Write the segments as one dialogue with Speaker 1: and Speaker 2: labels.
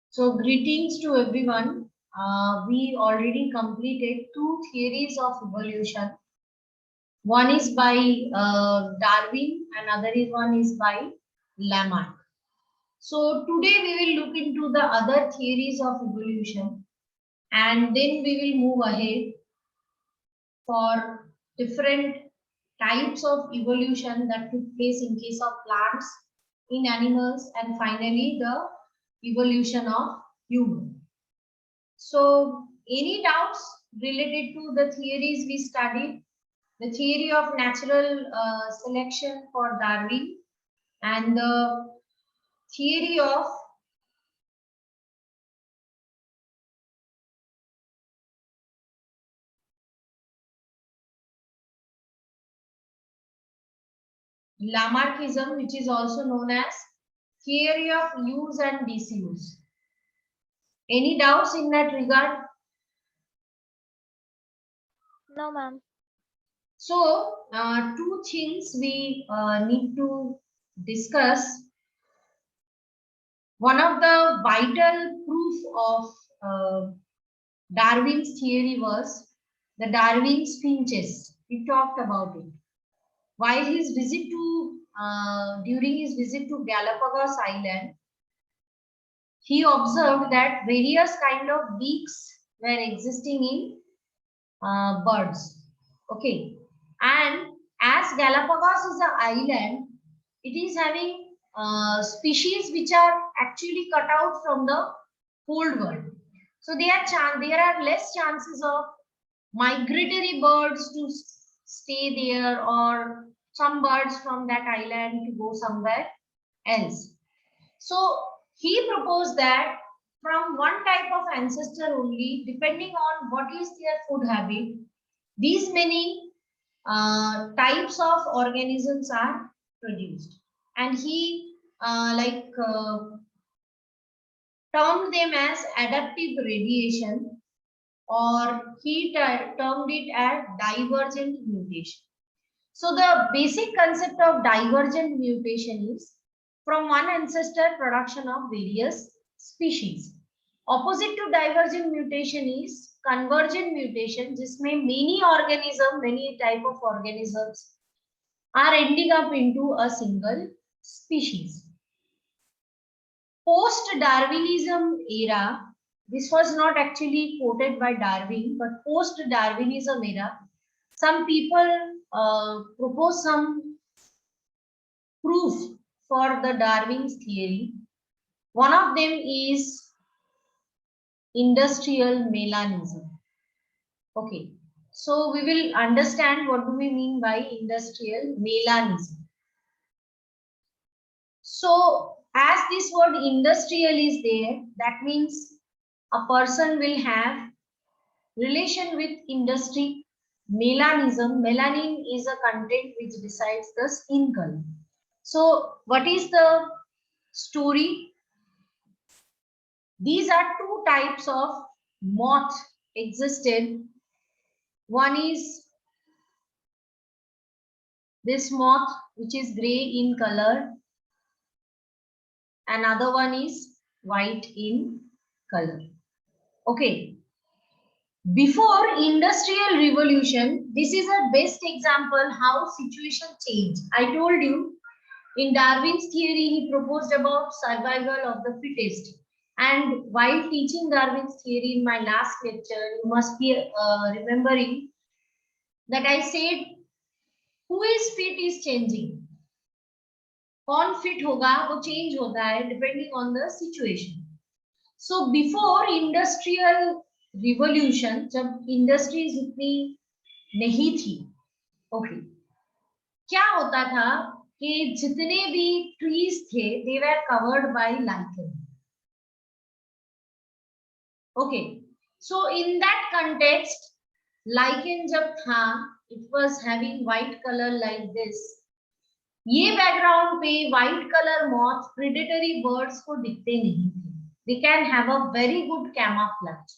Speaker 1: So greetings to everyone. We already completed two theories of evolution. One is by Darwin, and other is one is by Lamarck. So today we will look into the other theories of evolution, and then we will move ahead for different types of evolution that took place in case of plants, in animals, and finally the evolution of human. So, any doubts related to the theories we studied? The theory of natural selection for Darwin and the theory of Lamarckism, which is also known as theory of use and disuse. Any doubts in that regard?
Speaker 2: No, ma'am.
Speaker 1: So, two things we need to discuss. One of the vital proof of Darwin's theory was the Darwin's finches. We talked about it. While his visit to, during his visit to Galapagos Island, he observed that various kind of beaks were existing in birds. Okay, and as Galapagos is an island, it is having species which are actually cut out from the whole world. So there are less chances of migratory birds to stay there or some birds from that island to go somewhere else. So he proposed that from one type of ancestor only, depending on what is their food habit, these many types of organisms are produced. And he termed them as adaptive radiation, or he termed it as divergent mutation. So the basic concept of divergent mutation is from one ancestor production of various species. Opposite to divergent mutation is convergent mutation, जिसमें many type of organisms are ending up into a single species. Post-Darwinism era, this was not actually quoted by Darwin, but post-Darwinism era, some people propose some proof for the Darwin's theory. One of them is industrial melanism. Okay, so we will understand what do we mean by industrial melanism. So as this word industrial is there, that means a person will have relation with industry. Melanism, melanin is a content which decides the skin color. So what is the story? These are two types of moth existed. One is this moth which is gray in color. Another one is white in color. Okay. Before industrial revolution, this is a best example how situation changed. I told you in Darwin's theory, he proposed about survival of the fittest. And while teaching Darwin's theory in my last lecture, you must be remembering that I said, who is fit is changing. कौन fit होगा वो change होता है depending on the situation. So before industrial revolution, जब industries इतनी नहीं थी, okay, क्या होता था कि जितने भी trees थे, they were covered by lichen. Okay, so in that context, lichen जब था, it was having white color like this. ये background पे white color moth predatory birds को दिखते नहीं थे. They can have a very good camouflage.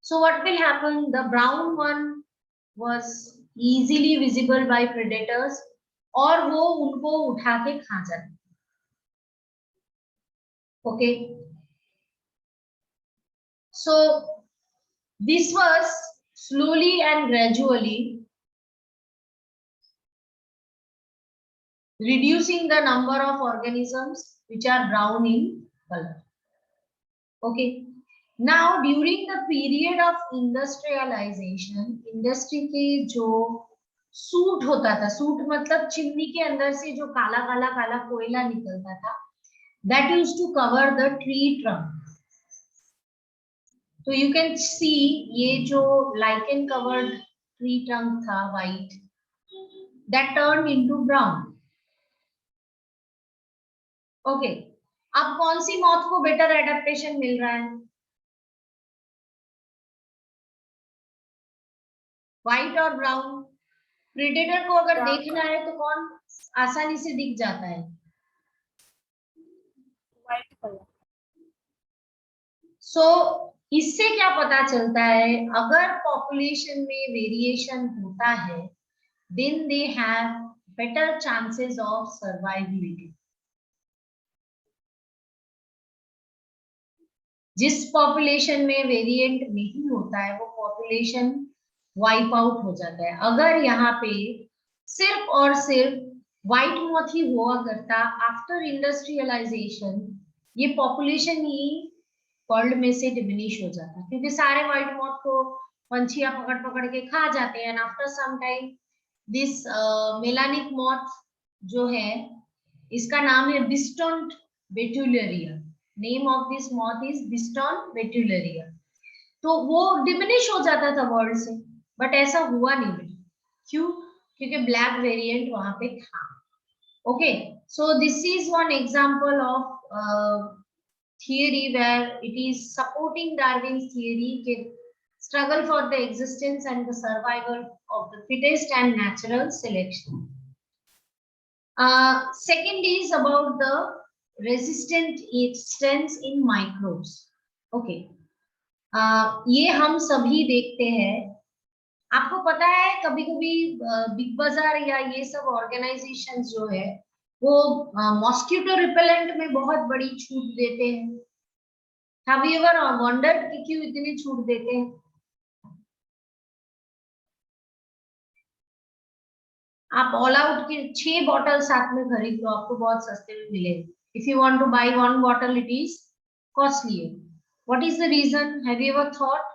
Speaker 1: So what will happen? The brown one was easily visible by predators, और वो उनको उठा के खा जाते. Okay. So this was slowly and gradually reducing the number of organisms which are brown in color. Okay. Now during the period of industrialization, industry के जो suit होता था, सूट मतलब चिमनी के अंदर से जो काला काला काला कोयला निकलता था, that used to cover the tree trunk. So you can see ये जो lichen covered tree trunk था white, that turned into brown. Okay. अब कौन सी मौत को बेटर एडेप्टेशन मिल रहा है? व्हाइट और ब्राउन. प्रेडेटर को अगर देखना है तो कौन आसानी से दिख जाता है?
Speaker 2: White colour.
Speaker 1: सो इससे क्या पता चलता है? अगर पॉपुलेशन में वेरिएशन होता है, then they have better chances of survivability. जिस पॉपुलेशन में वेरिएंट नहीं होता है वो पॉपुलेशन वाइप आउट हो जाता है. अगर यहाँ पे सिर्फ और सिर्फ व्हाइट मॉथ ही हुआ करता आफ्टर इंडस्ट्रियलाइजेशन, ये पॉपुलेशन ही वर्ल्ड में से डिमिनिश हो जाता, क्योंकि सारे व्हाइट मॉथ को पंछियां पकड़ पकड़ के खा जाते हैं. And after some time this melanic moth जो है, इसका नाम है Biston betularia. Name of this moth is Biston betularia. तो वो डिमिनिश हो जाता था वर्ल्ड से, बट ऐसा हुआ नहीं. क्यों? क्योंकि ब्लैक वेरिएंट वहां पे था. Okay, so this is one example of theory where it is supporting Darwin's theory के struggle for the existence and the survival of the fittest and natural selection. Second is about the resistant strains in microbes. Okay, ये हम सभी देखते हैं. आपको पता है कभी कभी बिग बाजार या ये सब ऑर्गेनाइजेशंस जो है वो मॉस्किटो रिपेलेंट में बहुत बड़ी छूट देते हैं. Have you ever wondered कि क्यों इतनी छूट देते हैं? आप ऑल आउट के 6 बॉटल साथ में खरीद लो, आपको बहुत सस्ते में मिलेगी. If you want to buy 1 bottle, it is costly. What is the reason? Have you ever thought?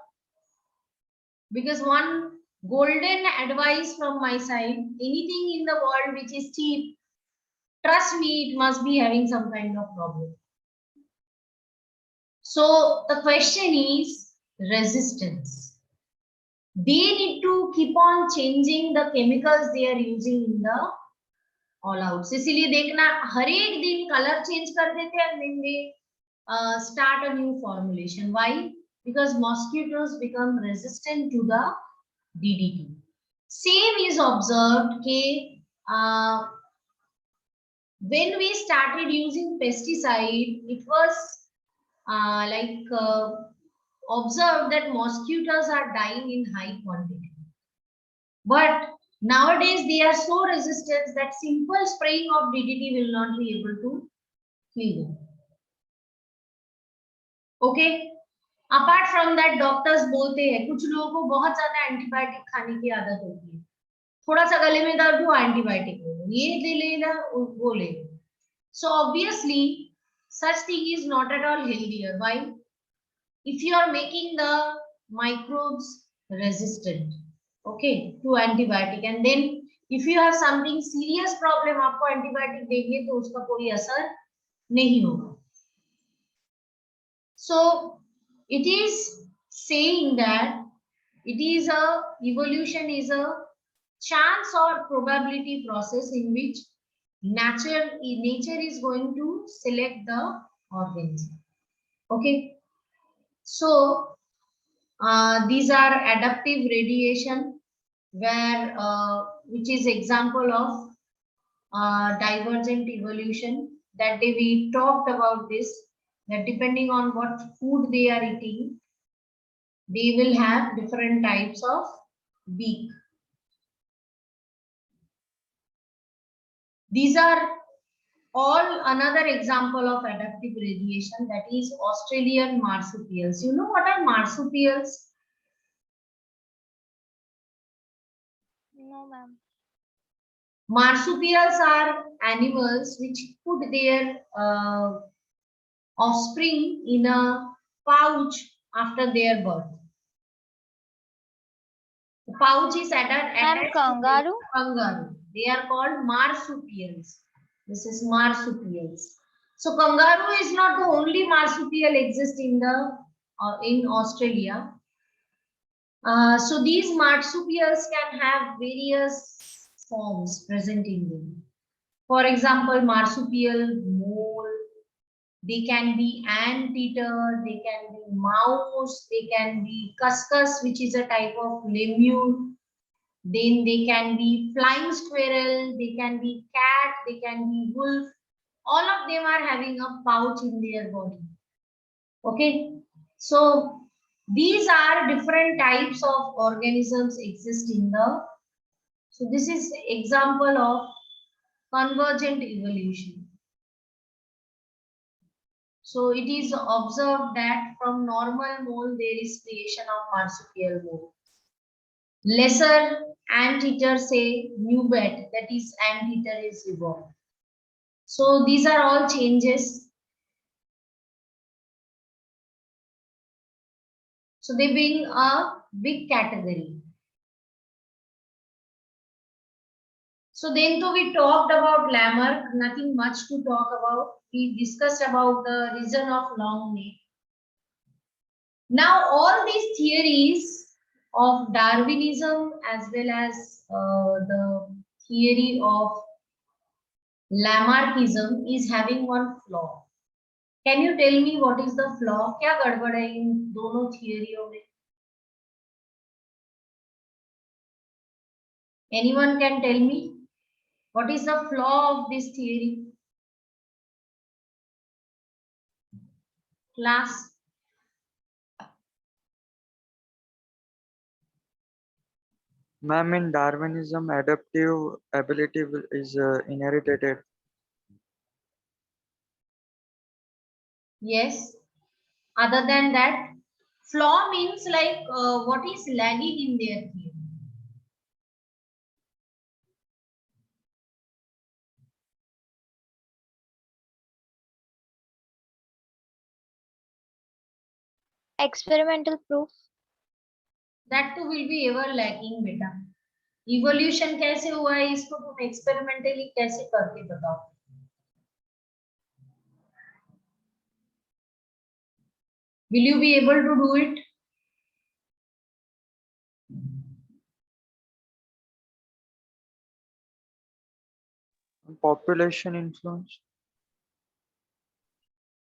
Speaker 1: Because one golden advice from my side: anything in the world which is cheap, trust me, it must be having some kind of problem. So the question is resistance. They need to keep on changing the chemicals they are using in the all outs. इसलिए देखना हर एक दिन colour change कर देते हैं, and then they start a new formulation. Why? Because mosquitoes become resistant to the DDT. Same is observed कि when we started using pesticide, it was observed that mosquitoes are dying in high quantity. But nowadays they are so resistant that simple spraying of DDT will not be able to kill them. Okay. Apart from that, doctors बोलते हैं कुछ लोगों को बहुत ज्यादा antibiotic खाने की आदत होती है. थोड़ा सा गले में दर्द हुआ, एंटीबायोटिक ले लो, ये ले लेना वो ले लो. So obviously such thing is not at all healthier. Why? If you are making the microbes resistant, okay, to antibiotic, and then if you have something serious problem, आपको antibiotic देंगे तो उसका कोई असर नहीं होगा. So it is saying that it is a evolution is a chance or probability process in which nature is going to select the organism. Okay, so these are adaptive radiation, where which is example of divergent evolution. That day we talked about this, that depending on what food they are eating, they will have different types of beak. These are Another example of adaptive radiation, that is Australian marsupials. You know what are marsupials?
Speaker 2: No, ma'am.
Speaker 1: Marsupials are animals which put their offspring in a pouch after their birth. The pouch is attached to the
Speaker 2: Kangaroo?
Speaker 1: kangaroo. They are called marsupials. This is marsupials. So kangaroo is not the only marsupial exist in the in Australia. So these marsupials can have various forms present in them. For example, marsupial mole. They can be anteater, they can be mouse, they can be cuscus, which is a type of lemur. Then they can be flying squirrel, they can be cat, they can be wolf. All of them are having a pouch in their body. Okay, so these are different types of organisms exist in the. So this is example of convergent evolution. So it is observed that from normal mole there is creation of marsupial mole. Lesser anteater say newbet, that is anteater is evolved. So these are all changes. So they being a big category. So then though we talked about Lamarck, nothing much to talk about. We discussed about the reason of long neck. Now all these theories of Darwinism as well as the theory of Lamarckism is having one flaw. Can you tell me what is the flaw? क्या गड़बड़ है इन दोनों थियोरियों में? Anyone can tell me what is the flaw of this theory? Class.
Speaker 3: Ma'am, in Darwinism, adaptive ability is inherited.
Speaker 1: Yes. Other than that, flaw means like what is lagging in their theory.
Speaker 2: Experimental proof.
Speaker 1: That too will be ever lacking, beta. Evolution कैसे हुआ है इसको तुम experimentally कैसे करके बताओ? Will you be able to do it?
Speaker 3: Population influence.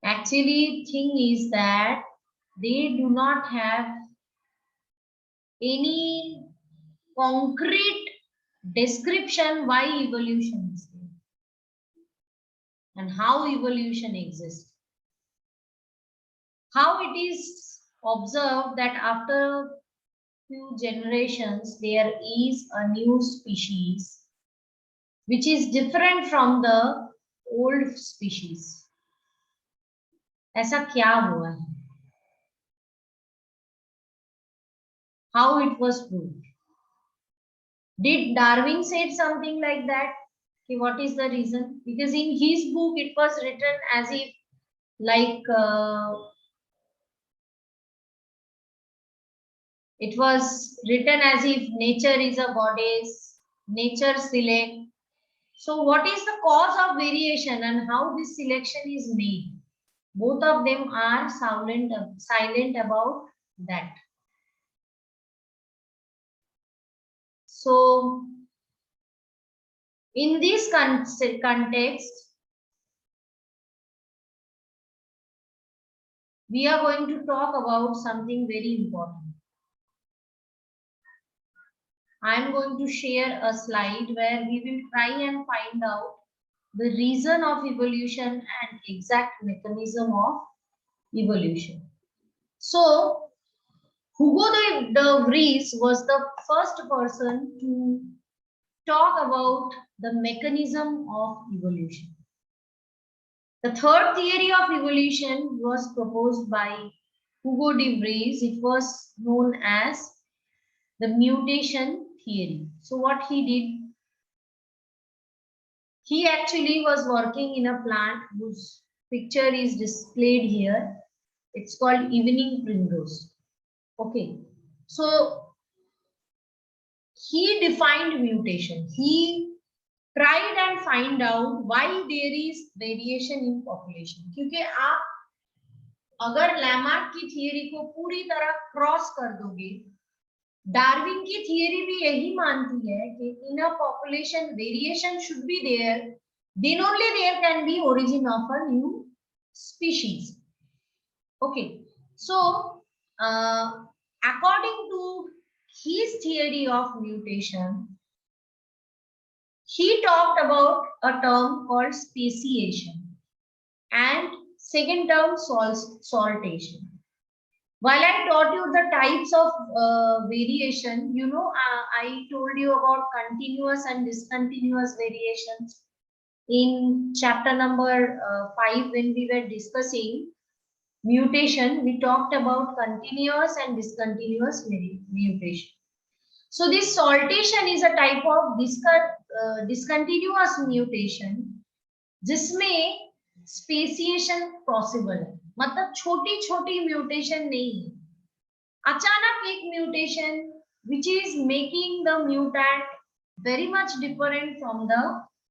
Speaker 1: Actually, thing is that they do not have any concrete description why evolution is there and how evolution exists. How it is observed that after few generations there is a new species which is different from the old species. ऐसा क्या हुआ है? How it was proved? Did Darwin said something like that? Okay, what is the reason? Because in his book it was written as if like it was written as if nature is a goddess, nature select. So what is the cause of variation and how this selection is made? Both of them are silent about that. So in this context, we are going to talk about something very important. I am going to share a slide where we will try and find out the reason of evolution and exact mechanism of evolution. So, Hugo de Vries was the first person to talk about the mechanism of evolution. The third theory of evolution was proposed by Hugo de Vries. It was known as the mutation theory. So what he did, he actually was working in a plant whose picture is displayed here. It's called evening primrose. Okay, so he defined mutation. He tried and find out why there is variation in population. क्योंकि आप अगर Lamarck की theory को पूरी तरह cross कर दोगे, Darwin की थियरी भी यही मानती है कि in a population variation should be there, then only there can be origin of a new species. Okay, so according to his theory of mutation, he talked about a term called speciation and second term saltation. While I taught you the types of variation, you know, I told you about continuous and discontinuous variations in chapter number 5 when we were discussing mutation. We talked about continuous and discontinuous mutation. So this saltation is a type of discontinuous mutation जिसमें speciation possible है, मतलब छोटी छोटी mutation नहीं है, अचानक एक mutation which is making the mutant very much different from the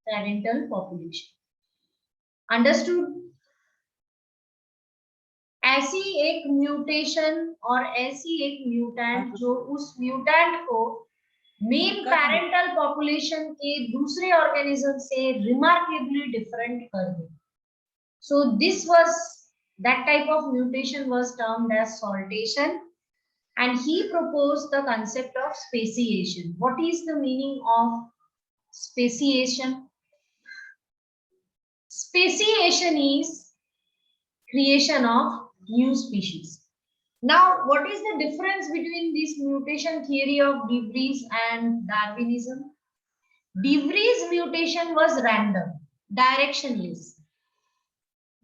Speaker 1: parental population. Understood? ऐसी एक म्यूटेशन और ऐसी एक म्यूटेंट जो उस म्यूटेंट को मेन पैरेंटल पॉपुलेशन के दूसरे ऑर्गेनिज्म से रिमार्केबली डिफरेंट कर दे. So this was, that type of mutation was termed as saltation, and he proposed the concept of speciation. What is the meaning of speciation? Speciation is creation of new species. Now, what is the difference between this mutation theory of de Vries and Darwinism? De Vries mutation was random, directionless.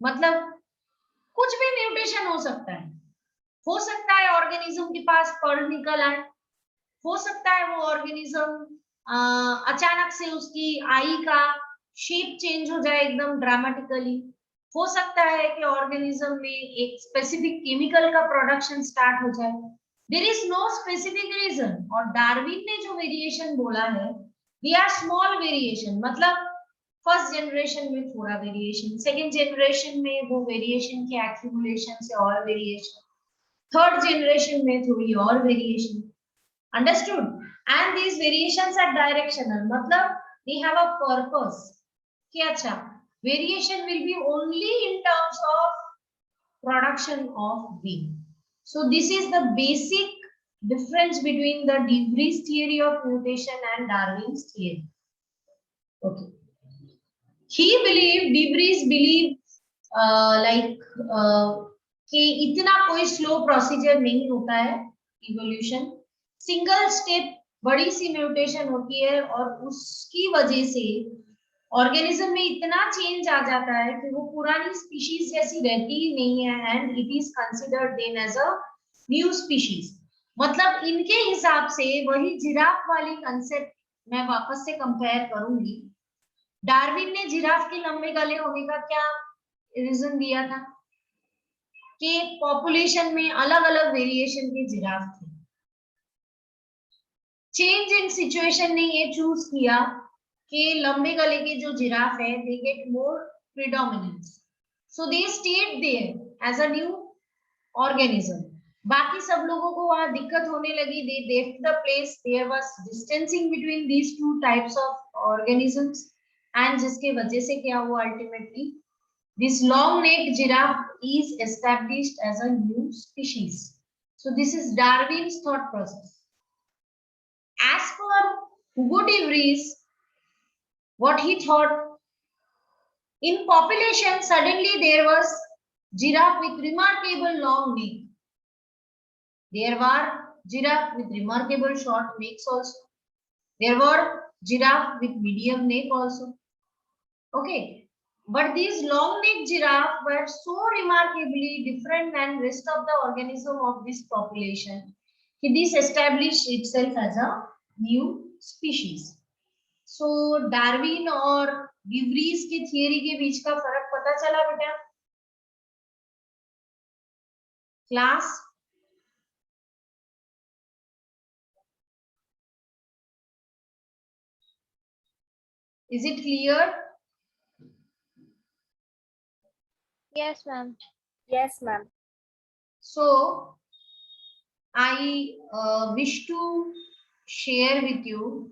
Speaker 1: मतलब कुछ भी mutation हो सकता है organism के पास Perl निकल आए, हो सकता है वो ऑर्गेनिज्म अचानक से उसकी आई का शेप चेंज हो जाए एकदम ड्रामेटिकली, हो सकता है कि ऑर्गेनिज्म में एक स्पेसिफिक केमिकल का प्रोडक्शन स्टार्ट हो जाए. There is no specific reason. और डार्विन ने जो वेरिएशन बोला है, दे आर स्मॉल वेरिएशन, मतलब फर्स्ट जनरेशन में थोड़ा वेरिएशन, सेकंड जनरेशन में वो वेरिएशन के एक्यूमुलेशन से और वेरिएशन, थर्ड जनरेशन में थोड़ी और variation. Understood? And these variations are directional, मतलब दे हैव अ पर्पस कि अच्छा variation will be only in terms of production of bean. So this is the basic difference between the de Vries theory of mutation and Darwin's theory. Okay. He believed, de Vries believed कि इतना कोई slow procedure नहीं होता है evolution. Single step बड़ी सी mutation होती है और उसकी वजह से ऑर्गेनिज्म में इतना चेंज आ जाता है कि वो पुरानी स्पीशीज जैसी रहती ही नहीं है, and it is considered then as a new species. मतलब इनके हिसाब से वही जिराफ वाली कंसेप्ट मैं वापस से कंपेयर करूंगी. डार्विन ने जिराफ के लंबे गले होने का क्या रीजन दिया था कि पॉपुलेशन में अलग अलग वेरिएशन के जिराफ थे. चेंज इन सिचुएशन ने ये चूज किया कि लंबे गले के जो जिराफ है, they get more predominance, so they stayed there as a new organism. बाकी सब लोगों को वहां दिक्कत होने लगी, they left the place, there was distancing between these two types of organisms, and जिसके वजह से क्या हुआ, ultimately this long necked giraffe is established as a new species. So this is Darwin's thought process. As per Hugo de Vries, what he thought, in population suddenly there was giraffe with remarkable long neck, there were giraffe with remarkable short necks also, there were giraffe with medium neck also. Okay, But these long-necked giraffe were so remarkably different than rest of the organism of this population. This established itself as a new species. So Darwin और de Vries के theory के बीच का फर्क पता चला बेटा class is it clear
Speaker 2: Yes, ma'am.
Speaker 4: Yes, ma'am.
Speaker 1: so I wish to share with you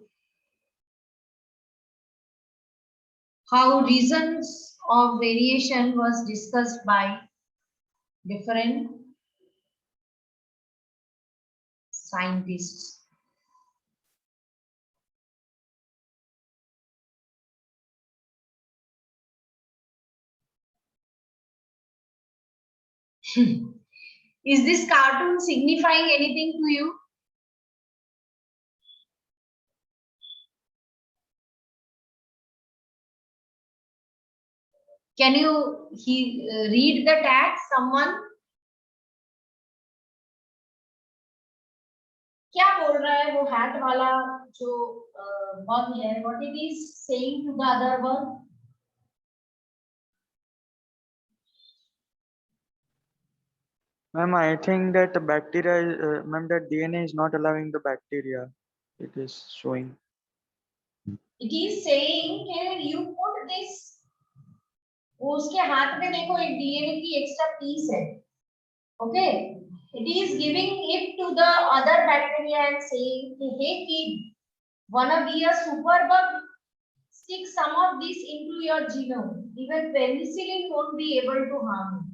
Speaker 1: how reasons of variation was discussed by different scientists. Is this cartoon signifying anything to you? Can you read the tag? Someone? क्या बोल रहा है वो hat वाला जो bug है? What it is saying to the other bug?
Speaker 3: Ma'am, I think that bacteria, ma'am, that DNA is not allowing the bacteria. It is showing.
Speaker 1: It is saying that you put this. उसके हाथ में देखो एक DNA की extra piece है. Okay. It is giving it to the other bacteria and saying, hey kid, wanna be a superbug? Stick some of this into your genome. Even penicillin won't be able to harm you.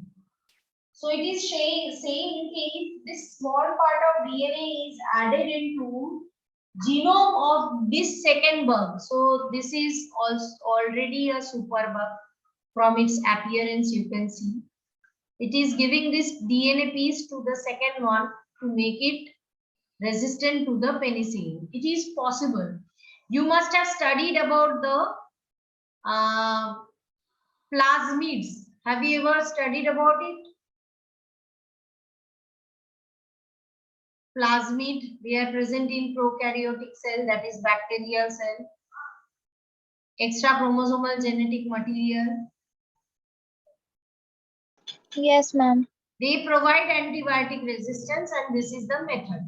Speaker 1: So it is saying if this small part of DNA is added into genome of this second bug. So this is also already a superbug from its appearance you can see. It is giving this DNA piece to the second one to make it resistant to the penicillin. It is possible. You must have studied about the plasmids. Have you ever studied about it? Plasmid, they are present in prokaryotic cell, that is bacterial cell. Extra chromosomal genetic material.
Speaker 2: Yes, ma'am.
Speaker 1: They provide antibiotic resistance and this is the method.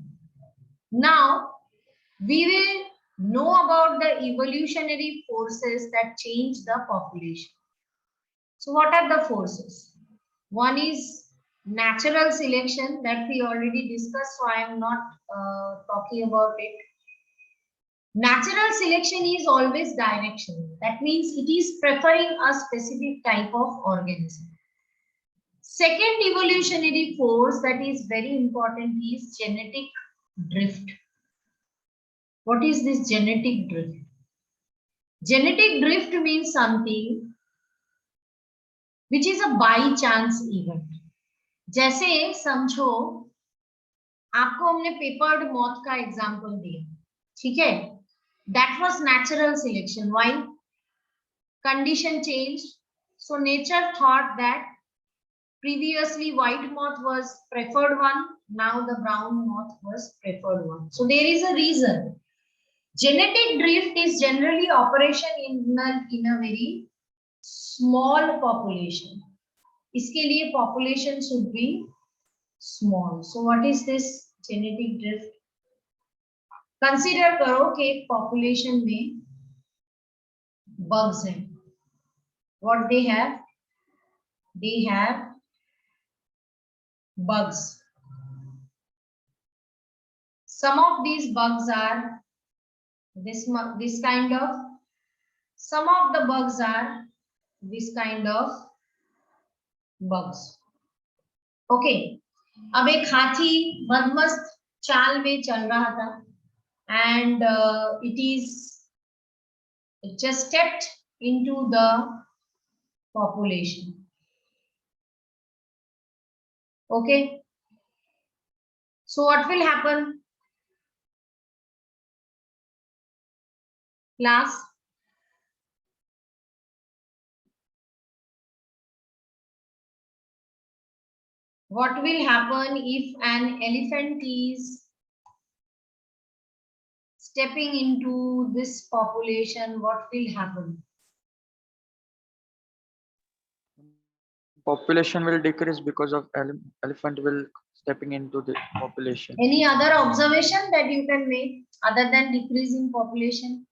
Speaker 1: Now, we will know about the evolutionary forces that change the population. So what are the forces? One is natural selection that we already discussed, so I am not talking about it. Natural selection is always directional. That means it is preferring a specific type of organism. Second evolutionary force that is very important is genetic drift. What is this genetic drift? Genetic drift means something which is a by chance event. जैसे समझो आपको हमने peppered moth का example दिया, ठीक है? That was natural selection. Why? Condition changed. So nature thought that previously white moth was preferred one, now the brown moth was preferred one. So there is a reason. Genetic drift is generally operation in a very small population. इसके लिए population should be small. So what is this genetic drift? Consider करो कि एक population में bugs हैं. What they have? They have bugs. Some of these bugs are this kind of. Some of the bugs are this kind of bugs. Okay. अब एक हाथी मदमस्त चाल में चल रहा था and it just stepped into the population. Okay. So what will happen? Class? What will happen if an elephant is stepping into this population? What will happen?
Speaker 3: Population will decrease because of elephant will stepping into the population.
Speaker 1: Any other observation that you can make other than decrease in population?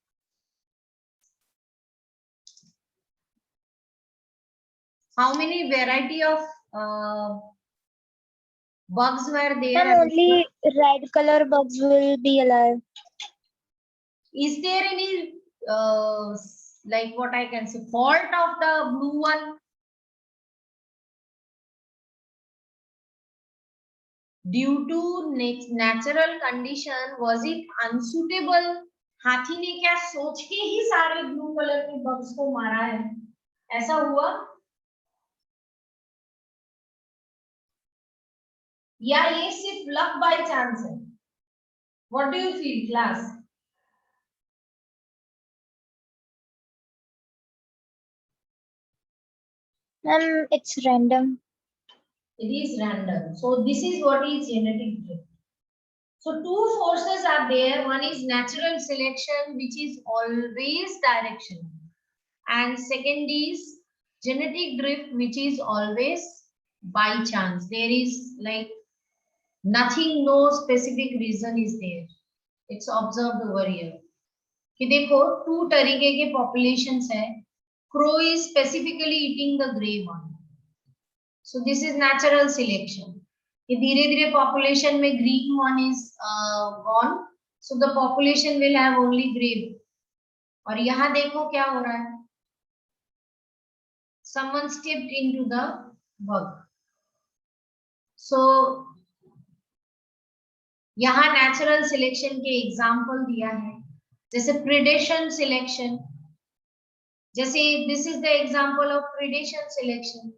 Speaker 1: How many variety of bugs were there?
Speaker 2: Ma'am, only red color bugs will be alive.
Speaker 1: Is there any like what I can say fault of the blue one? Due to natural condition, was it unsuitable? हाथी ने क्या सोच के ही सारे blue colour के bugs को मारा है, ऐसा हुआ या ये सिर्फ लक बाय चांस है? What do you feel class?
Speaker 2: Ma'am, it's random.
Speaker 1: It is random. So this is what is genetic drift. So two forces are there. One is natural selection, which is always direction, and second is genetic drift, which is always by chance. There is like nothing, no specific reason is there. It's observed over here. कि देखो two तरीके के populations है. Crow is specifically eating the gray one. So this is natural selection. कि धीरे धीरे population में green one is gone. So the population will have only gray. और यहाँ देखो क्या हो रहा है. Someone stepped into the bug. So यहाँ natural selection के example दिया है. जैसे predation selection. जैसे this is the example of predation selection.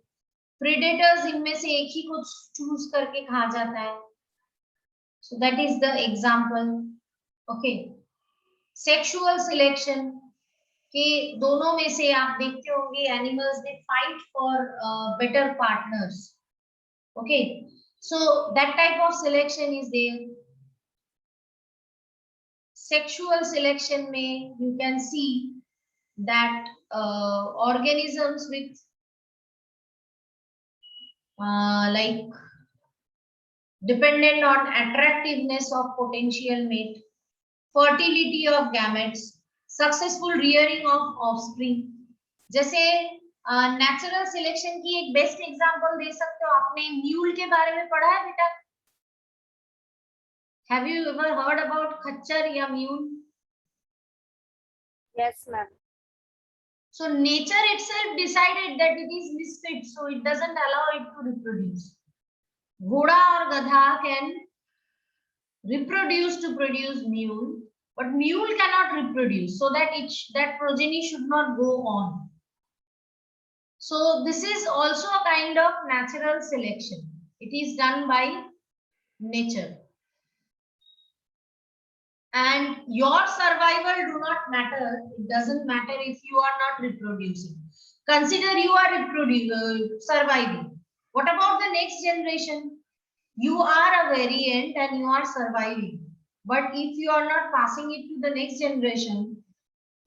Speaker 1: Predators इनमें से एक ही को choose करके खा जाता है. So that is the example. Okay. Sexual selection कि दोनों में से आप देखते होंगे animals they fight for better partners. Okay. So that type of selection is there. Sexual selection में you can see that organisms with like dependent on attractiveness of potential mate, fertility of gametes, successful rearing of offspring. जैसे natural selection की एक best example दे सकते हो, आपने mule के बारे में पढ़ा है बेटा? Have you ever heard about खच्चर या mule?
Speaker 4: Yes, ma'am.
Speaker 1: So nature itself decided that it is misfit, so it doesn't allow it to reproduce. घोड़ा और गधा can reproduce to produce mule, but mule cannot reproduce, so that that progeny should not go on. So this is also a kind of natural selection. It is done by nature. And your survival do not matter. It doesn't matter if you are not reproducing. Consider you are surviving. What about the next generation? You are a variant and you are surviving. But if you are not passing it to the next generation,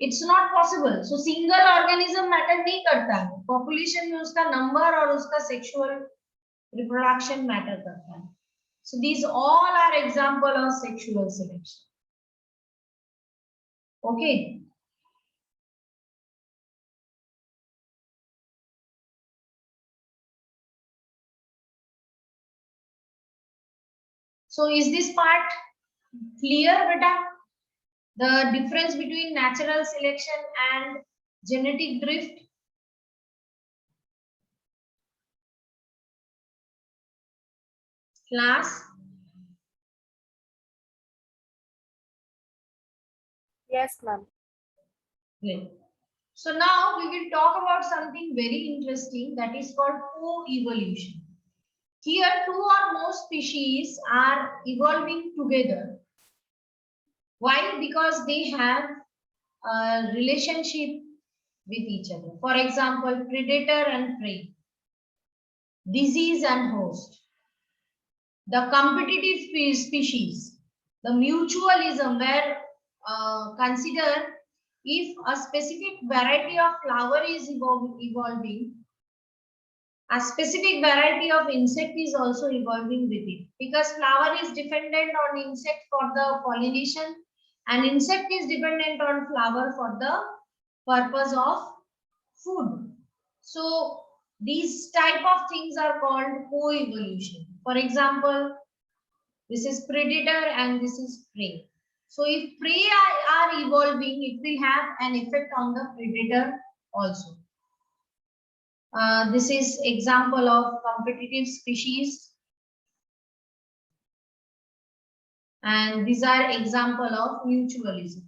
Speaker 1: it's not possible. So single organism matter नहीं करता है. Population में उसका number और उसका sexual reproduction matter करता है. So these all are example of sexual selection. Okay. So is this part clear, beta? The difference between natural selection and genetic drift? Class?
Speaker 4: Yes, ma'am.
Speaker 1: Great. So now we will talk about something very interesting, that is called co-evolution. Here two or more species are evolving together. Why? Because they have a relationship with each other. For example, predator and prey, disease and host. The competitive species, the mutualism, where consider if a specific variety of flower is evolving, a specific variety of insect is also evolving with it, because flower is dependent on insect for the pollination and insect is dependent on flower for the purpose of food. So these type of things are called co-evolution. For example, this is predator and this is prey. So if prey are evolving, it will have an effect on the predator also. This is example of competitive species, and these are example of mutualism.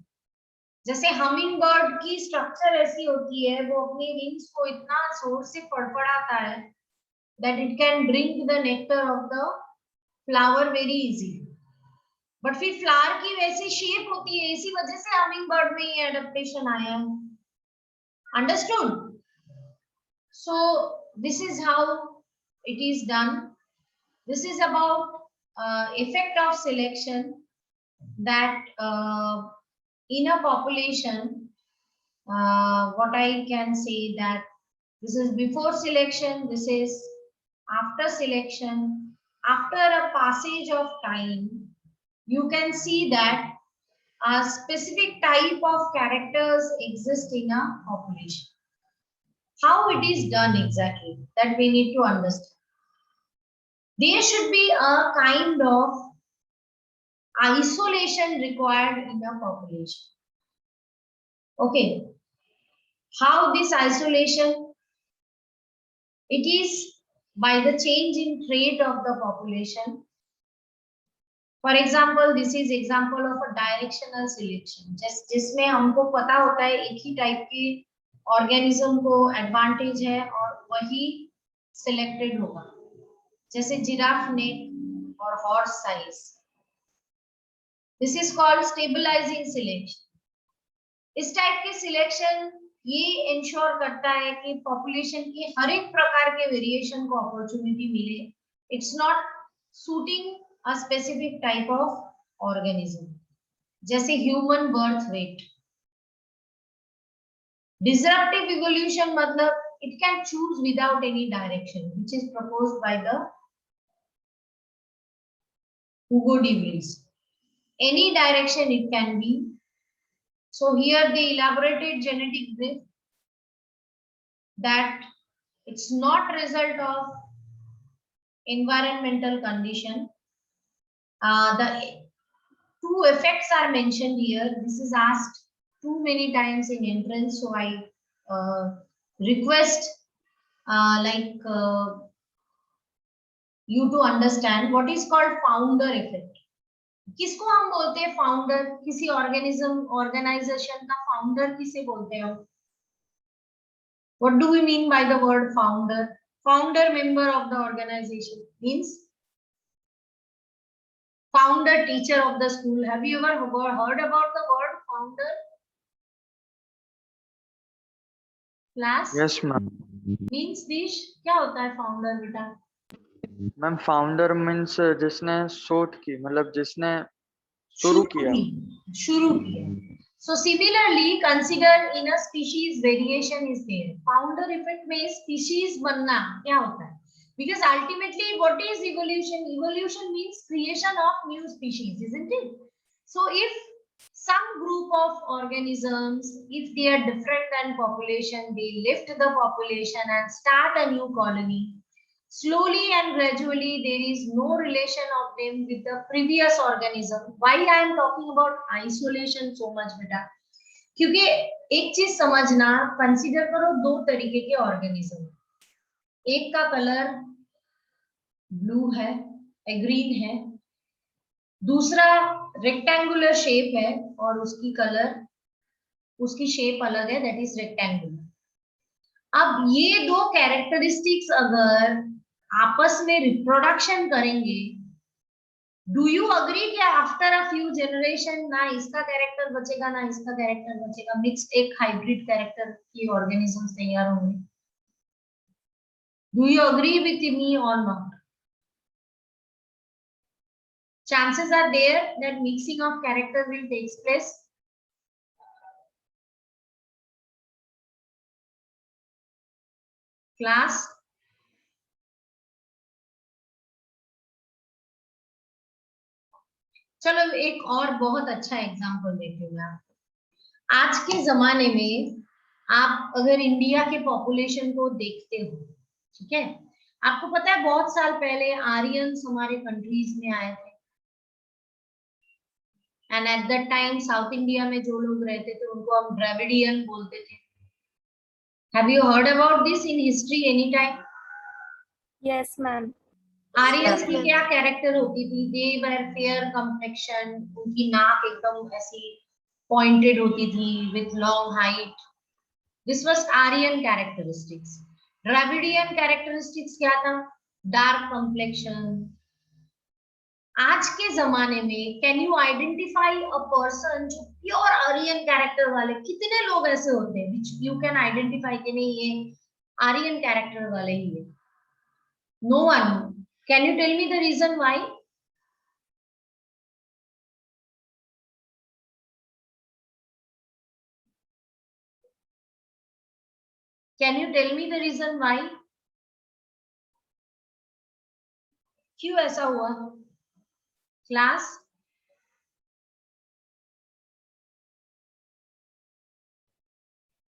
Speaker 1: जैसे humming bird की structure ऐसी होती है, वो अपने wings को इतना जोर से फड़फड़ाता है that it can drink the nectar of the flower very easily. But फिर फ्लावर की वैसी शेप होती है, इसी वजह से हमिंग बर्ड में ये एडेप्टेशन आया है. Understood? So this is how it is done. This is about effect of selection, that in a population, what I can say that this is before selection, this is after selection. After a passage of time, you can see that a specific type of characters exist in a population. How it is done exactly, that we need to understand. There should be a kind of isolation required in a population. Okay. How this isolation? It is by the change in trait of the population. For example, this is example of a directional selection. जिसमें हमको पता होता है एक ही type के organism को advantage है और वही सिलेक्टेड होगा, जैसे जिराफ नेक और horse size. This is called stabilising selection. इस टाइप के सिलेक्शन ये इंश्योर करता है कि पॉपुलेशन के हर एक प्रकार के वेरिएशन को अपॉर्चुनिटी मिले. It's not suiting a specific type of organism, जैसे human birth weight. Disruptive evolution matlab it can choose without any direction, which is proposed by the Hugo de Vries. Any direction it can be. So here they elaborated genetic drift, that it's not result of environmental condition. The two effects are mentioned here. This is asked too many times in entrance, so I request you to understand what is called founder effect. किसको हम बोलते हैं founder? किसी organism organisation का founder किसे बोलते हैं? What do we mean by the word founder? Founder member of the organization means founder teacher of the school. Have you ever heard about the word founder? Class?
Speaker 3: Yes, ma'am.
Speaker 1: Means dish. क्या होता है founder बेटा?
Speaker 3: Ma'am founder means जिसने शोध की, मतलब जिसने शुरू किया.
Speaker 1: So similarly, consider in a species variation is there. Founder effect में species बनना क्या होता है? Because ultimately, what is evolution? Evolution means creation of new species, isn't it? So if some group of organisms, if they are different than population, they lift the population and start a new colony. Slowly and gradually, there is no relation of them with the previous organism. Why I am talking about isolation so much, beta? क्योंकि एक चीज समझना, consider करो दो तरीके के organism. एक का कलर ब्लू है, ग्रीन है. दूसरा रेक्टेंगुलर शेप है और उसकी शेप अलग है, दैट इज रेक्टेंगुलर. अब ये दो कैरेक्टरिस्टिक्स अगर आपस में रिप्रोडक्शन करेंगे, डू यू अग्री कि आफ्टर अ फ्यू जनरेशन ना इसका कैरेक्टर बचेगा ना इसका कैरेक्टर बचेगा, मिक्स्ड एक हाइब्रिड कैरेक्टर की ऑर्गेनिजम्स तैयार होंगे? Do you agree with me और not? chances are there that mixing of character will take place. Class, चलो एक और बहुत अच्छा एग्जांपल देती हूँ मैं आपको। आज के जमाने में आप अगर इंडिया के पॉपुलेशन को देखते हो, ठीक है, आपको पता है बहुत साल पहले आर्यंस हमारे कंट्रीज में आए थे, and at that time south India में जो लोग रहते थे उनको हम द्रविडियन बोलते थे। Have you heard about this in history any time?
Speaker 4: Yes, ma'am.
Speaker 1: Aryans की क्या कैरेक्टर होती थी? दे वर फेयर कम्प्लेक्शन, उनकी नाक एकदम ऐसी पॉइंटेड होती थी with long height. This was Aryan characteristics. Dravidian characteristics क्या था? Dark complexion. आज के जमाने में can you identify a person जो प्योर आर्यन कैरेक्टर वाले? कितने लोग ऐसे होते हैं विच यू कैन आइडेंटिफाई कि नहीं ये आर्यन कैरेक्टर वाले ही है? No one. Can you tell me the reason why? Can you tell me the reason why? क्यों ऐसा हुआ class?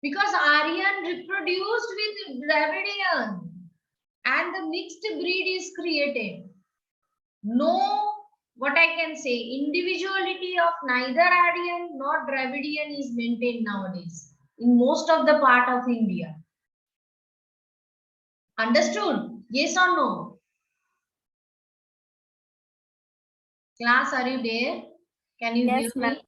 Speaker 1: Because Aryan reproduced with Dravidian and the mixed breed is created. No, what I can say, individuality of neither Aryan nor Dravidian is maintained nowadays in most of the part of India. Understood? Yes or no? Class, are you there? Can you
Speaker 4: Yes,
Speaker 1: hear
Speaker 4: ma'am.
Speaker 1: me?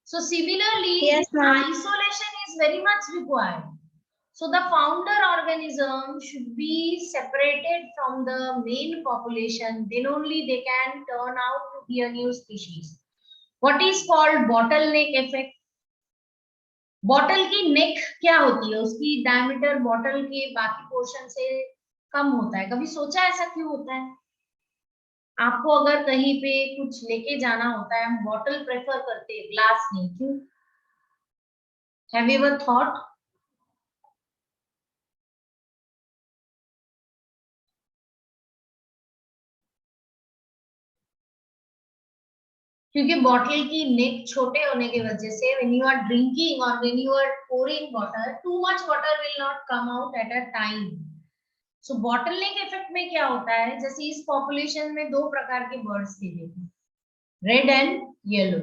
Speaker 1: So similarly,
Speaker 2: Yes, ma'am.
Speaker 1: isolation is very much required. So the founder organism should be separated from the main population. Then only they can turn out to be a new species. What is called bottleneck effect? Bottle की नेक क्या होती है? उसकी diameter bottle के बाकी portion से कम होता है। कभी सोचा ऐसा क्यों होता है? आपको अगर कहीं पे कुछ लेके जाना होता है, हम बॉटल प्रेफर करते हैं, ग्लास नहीं, क्यों? Have you ever thought? क्योंकि बॉटल की नेक छोटे होने की वजह से व्हेन यू आर ड्रिंकिंग और when you are pouring water, too much water will not come out at a time. So bottle neck effect में क्या होता है? जैसे इस पॉपुलेशन में दो प्रकार के बर्ड्स थे, देखो, red and yellow.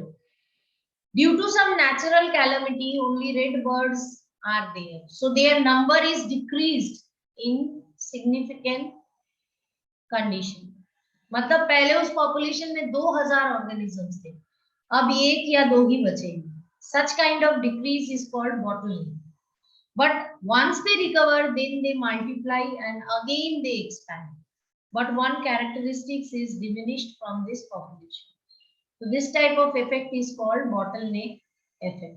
Speaker 1: Due to some natural calamity only red birds are there, so their number is decreased in significant condition. मतलब पहले उस पॉपुलेशन में 2000 ऑर्गेनिजम्स थे, अब एक या दो ही बचे। Such kind of decrease is called bottleneck. But once they recover, then they multiply and again they expand. But one characteristic is diminished from this population. So this type of effect is called bottleneck effect.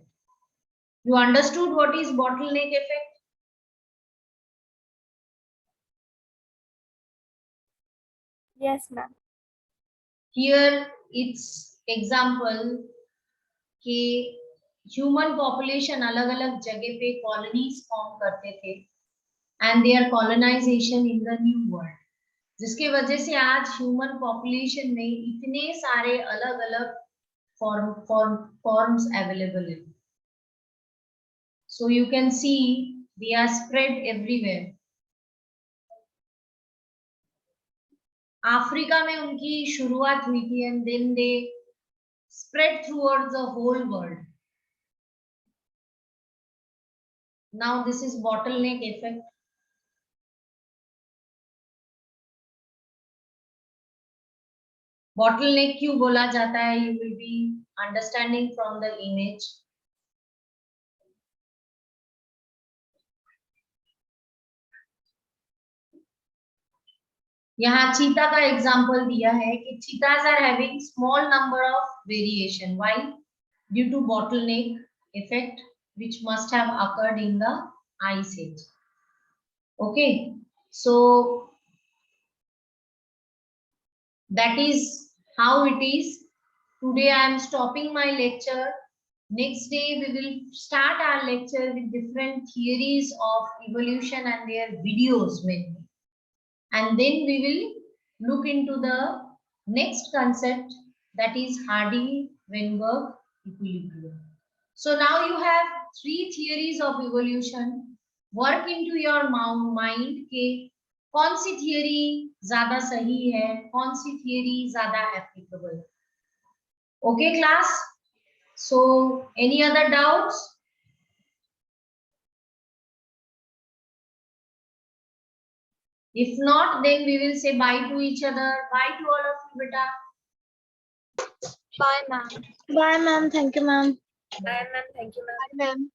Speaker 1: You understood what is bottleneck effect?
Speaker 4: Yes, ma'am.
Speaker 1: Here it's example कि human population अलग अलग जगह पे colonies form करते थे and their colonisation in the new world, जिसके वजह से आज ह्यूमन पॉपुलेशन में इतने सारे अलग अलग फॉर्म्स अवेलेबल है। So you can see they are spread everywhere. Africa में उनकी शुरुआत हुई थी and then they spread throughout the whole world. Now this is bottleneck effect. Bottleneck क्यों बोला जाता है? You will be understanding from the image. यहाँ चीता का एग्जाम्पल दिया है कि cheetahs are having small number of variation. Why? Due to bottleneck effect which must have occurred in the ice age. Okay, so that is how it is. Today I am stopping my lecture. Next day we will start our lecture with different theories of evolution and their videos mainly. And then we will look into the next concept, that is Hardy-Weinberg equilibrium. So now you have three theories of evolution. Work into your mind के कौन सी theory ज़्यादा सही है, कौन सी theory ज़्यादा applicable. Okay class? So any other doubts? If not, then we will say bye to each other. Bye to all of you, beta.
Speaker 4: Bye, ma'am.
Speaker 2: Bye, ma'am. Thank you, ma'am.
Speaker 4: Bye, ma'am. Thank you, ma'am.
Speaker 2: Bye, ma'am.